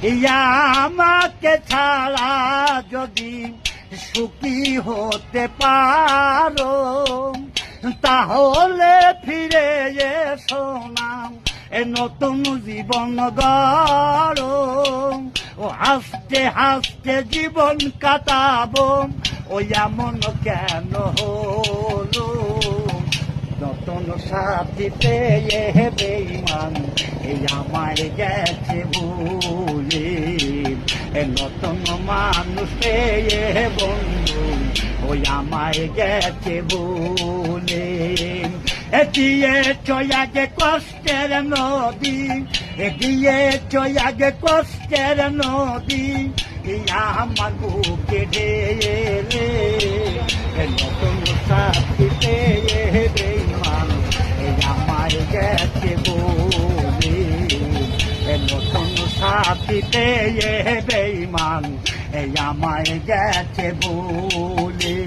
ইয়া আমাকে ছাড়া যদি সুখী হতে পারো তাহলে ফিরে এসো না এ নতুন জীবন গড়ো ও হাসতে হাসতে জীবন কাটাবো ও এমন কেন হলো নতুন সাথী পেয়ে বেঈমান এই আমায় গেছে ভুলে নতুন মানুষ পেয়ে বন্ধু ওই আমায় গেছে ভুলে দিয়ে চয়াগে কষ্টের নদী দিয়ে চয়াগে কষ্টের নদী আমার বুকে ঢেলে নতুন সাথী পেয়ে বেঈমান এই আমায় গেছে বলে নতুন সাথী পেয়ে বেঈমান এই আমায় গেছে বলে